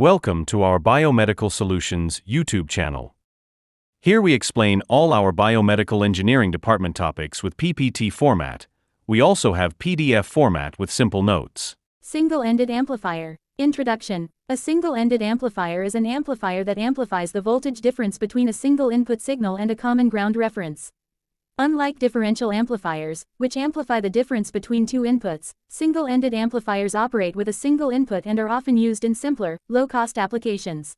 Welcome to our Biomedical Solutions YouTube channel. Here we explain all our biomedical engineering department topics with PPT format. We also have PDF format with simple notes. Single-ended amplifier. Introduction. A single-ended amplifier is an amplifier that amplifies the voltage difference between a single input signal and a common ground reference. Unlike differential amplifiers, which amplify the difference between two inputs, single-ended amplifiers operate with a single input and are often used in simpler, low-cost applications.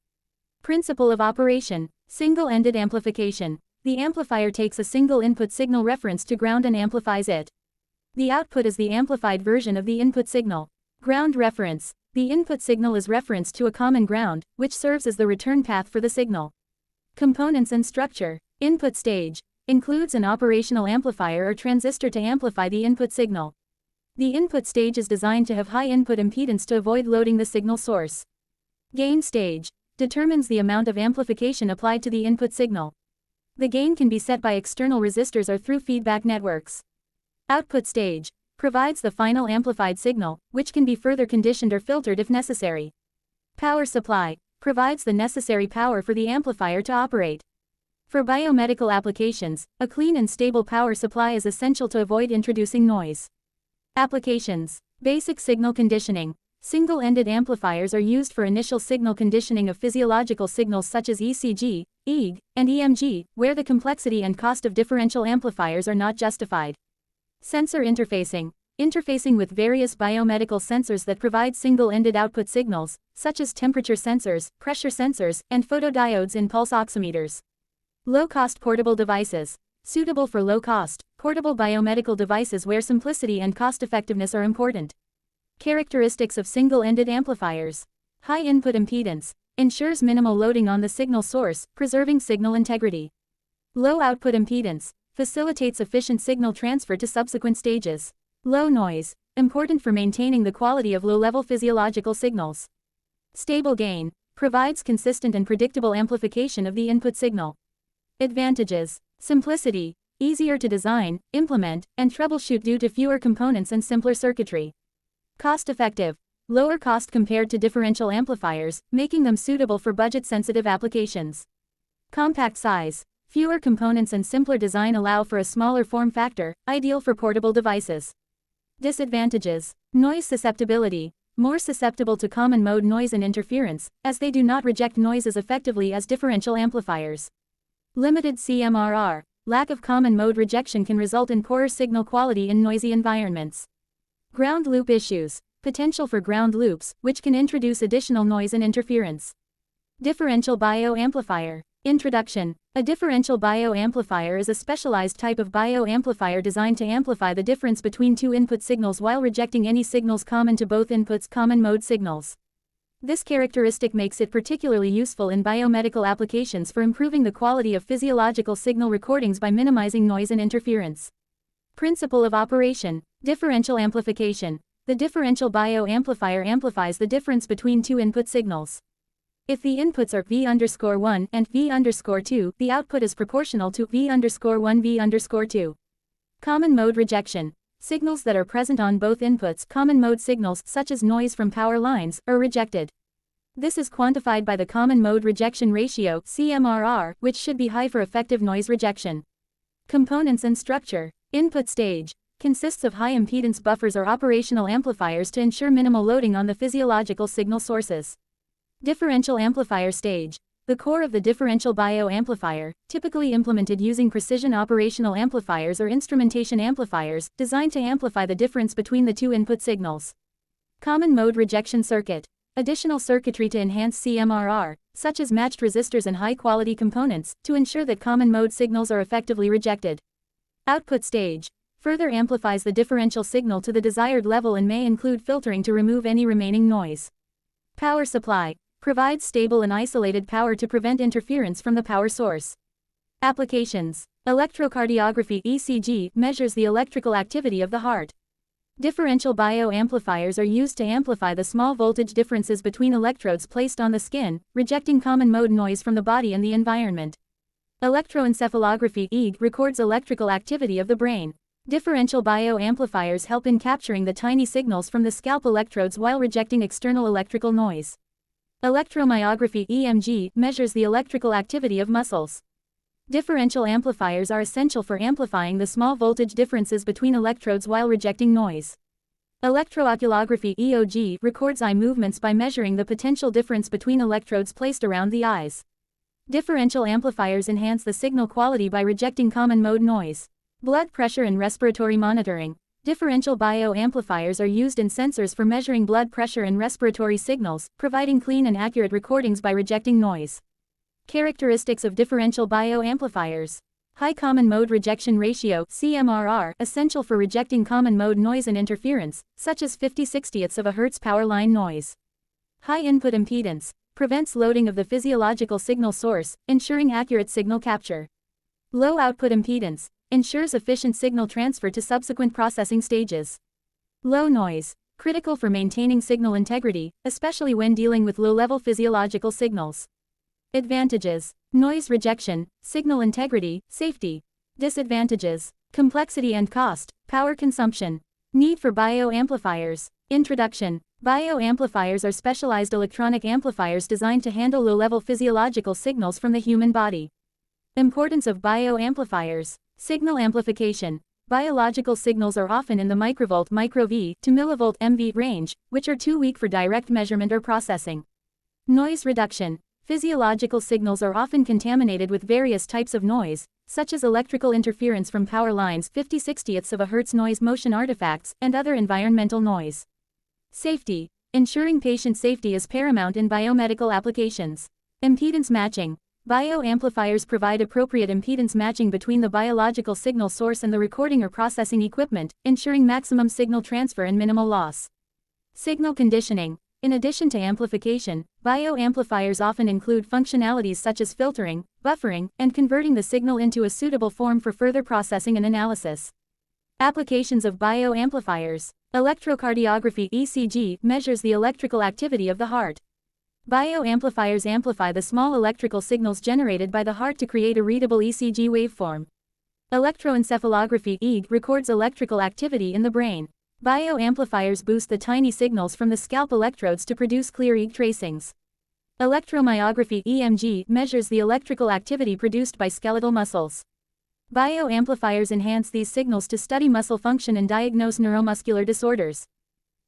Principle of operation. Single-ended amplification. The amplifier takes a single input signal reference to ground and amplifies it. The output is the amplified version of the input signal. Ground reference. The input signal is referenced to a common ground, which serves as the return path for the signal. Components and structure. Input stage. Includes an operational amplifier or transistor to amplify the input signal. The input stage is designed to have high input impedance to avoid loading the signal source. Gain stage. Determines the amount of amplification applied to the input signal. The gain can be set by external resistors or through feedback networks. Output stage. Provides the final amplified signal, which can be further conditioned or filtered if necessary. Power supply. Provides the necessary power for the amplifier to operate. For biomedical applications, a clean and stable power supply is essential to avoid introducing noise. Applications. Basic signal conditioning. Single-ended amplifiers are used for initial signal conditioning of physiological signals such as ECG, EEG, and EMG, where the complexity and cost of differential amplifiers are not justified. Sensor interfacing. Interfacing with various biomedical sensors that provide single-ended output signals, such as temperature sensors, pressure sensors, and photodiodes in pulse oximeters. Low-cost portable devices. Suitable for low-cost, portable biomedical devices where simplicity and cost-effectiveness are important. Characteristics of single-ended amplifiers. High input impedance. Ensures minimal loading on the signal source, preserving signal integrity. Low output impedance. Facilitates efficient signal transfer to subsequent stages. Low noise. Important for maintaining the quality of low-level physiological signals. Stable gain. Provides consistent and predictable amplification of the input signal. Advantages. Simplicity. Easier to design, implement, and troubleshoot due to fewer components and simpler circuitry. Cost-effective. Lower cost compared to differential amplifiers, making them suitable for budget-sensitive applications. Compact size. Fewer components and simpler design allow for a smaller form factor, ideal for portable devices. Disadvantages. Noise susceptibility. More susceptible to common mode noise and interference, as they do not reject noise as effectively as differential amplifiers. Limited CMRR. Lack of common mode rejection can result in poorer signal quality in noisy environments. Ground loop issues. Potential for ground loops, which can introduce additional noise and interference. Differential bioamplifier. Introduction. A differential bioamplifier is a specialized type of bioamplifier designed to amplify the difference between two input signals while rejecting any signals common to both inputs, common mode signals. This characteristic makes it particularly useful in biomedical applications for improving the quality of physiological signal recordings by minimizing noise and interference. Principle of operation. Differential amplification. The differential bioamplifier amplifies the difference between two input signals. If the inputs are V_1 and V_2, the output is proportional to V_1 V_2. Common mode rejection. Signals that are present on both inputs, common mode signals such as noise from power lines, are rejected. This is quantified by the common mode rejection ratio, CMRR, which should be high for effective noise rejection. Components and structure. Input stage. Consists of high impedance buffers or operational amplifiers to ensure minimal loading on the physiological signal sources. Differential amplifier stage. The core of the differential bioamplifier, typically implemented using precision operational amplifiers or instrumentation amplifiers, designed to amplify the difference between the two input signals. Common mode rejection circuit. Additional circuitry to enhance CMRR, such as matched resistors and high-quality components, to ensure that common mode signals are effectively rejected. Output stage. Further amplifies the differential signal to the desired level and may include filtering to remove any remaining noise. Power supply. Provides stable and isolated power to prevent interference from the power source. Applications. Electrocardiography (ECG) measures the electrical activity of the heart. Differential bioamplifiers are used to amplify the small voltage differences between electrodes placed on the skin, rejecting common mode noise from the body and the environment. Electroencephalography (EEG) records electrical activity of the brain. Differential bioamplifiers help in capturing the tiny signals from the scalp electrodes while rejecting external electrical noise. Electromyography (EMG) measures the electrical activity of muscles. Differential amplifiers are essential for amplifying the small voltage differences between electrodes while rejecting noise. Electrooculography (EOG) records eye movements by measuring the potential difference between electrodes placed around the eyes. Differential amplifiers enhance the signal quality by rejecting common mode noise. Blood pressure and respiratory monitoring. Differential bioamplifiers are used in sensors for measuring blood pressure and respiratory signals, providing clean and accurate recordings by rejecting noise. Characteristics of differential bioamplifiers. High common mode rejection ratio (CMRR), essential for rejecting common mode noise and interference, such as 50/60ths of a Hz power line noise. High input impedance, prevents loading of the physiological signal source, ensuring accurate signal capture. Low output impedance, ensures efficient signal transfer to subsequent processing stages. Low noise, critical for maintaining signal integrity, especially when dealing with low-level physiological signals. Advantages: noise rejection, signal integrity, safety. Disadvantages: complexity and cost, power consumption. Need for bioamplifiers. Introduction. Bioamplifiers are specialized electronic amplifiers designed to handle low-level physiological signals from the human body. Importance of bioamplifiers. Signal amplification. Biological signals are often in the microvolt /microV to millivolt MV range, which are too weak for direct measurement or processing. Noise reduction. Physiological signals are often contaminated with various types of noise, such as electrical interference from power lines, 50/60ths of a Hz noise motion artifacts, and other environmental noise. Safety. Ensuring patient safety is paramount in biomedical applications. Impedance matching. Bioamplifiers provide appropriate impedance matching between the biological signal source and the recording or processing equipment, ensuring maximum signal transfer and minimal loss. Signal conditioning. In addition to amplification, bioamplifiers often include functionalities such as filtering, buffering, and converting the signal into a suitable form for further processing and analysis. Applications of bioamplifiers. Electrocardiography (ECG) measures the electrical activity of the heart. Bioamplifiers amplify the small electrical signals generated by the heart to create a readable ECG waveform. Electroencephalography (EEG) records electrical activity in the brain. Bioamplifiers boost the tiny signals from the scalp electrodes to produce clear EEG tracings. Electromyography (EMG) measures the electrical activity produced by skeletal muscles. Bioamplifiers enhance these signals to study muscle function and diagnose neuromuscular disorders.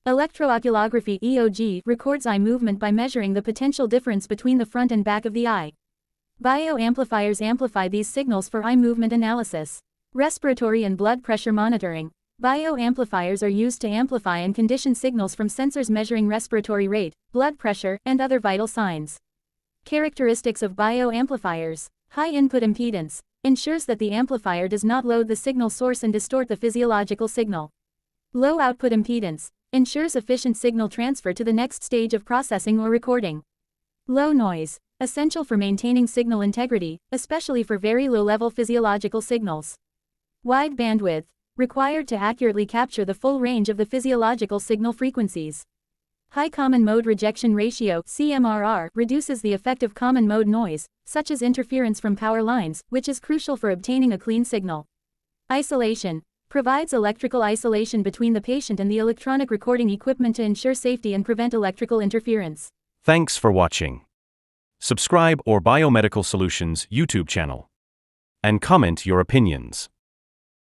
Electrooculography (EOG) records eye movement by measuring the potential difference between the front and back of the eye. Bioamplifiers amplify these signals for eye movement analysis. Respiratory and blood pressure monitoring. Bioamplifiers are used to amplify and condition signals from sensors measuring respiratory rate, blood pressure, and other vital signs. Characteristics of bioamplifiers. High input impedance. Ensures that the amplifier does not load the signal source and distort the physiological signal. Low output impedance. Ensures efficient signal transfer to the next stage of processing or recording. Low noise. Essential for maintaining signal integrity, especially for very low-level physiological signals. Wide bandwidth. Required to accurately capture the full range of the physiological signal frequencies. High common mode rejection ratio (CMRR) reduces the effect of common mode noise, such as interference from power lines, which is crucial for obtaining a clean signal. Isolation. Provides electrical isolation between the patient and the electronic recording equipment to ensure safety and prevent electrical interference. Thanks for watching. Subscribe our Biomedical Solutions YouTube channel and comment your opinions.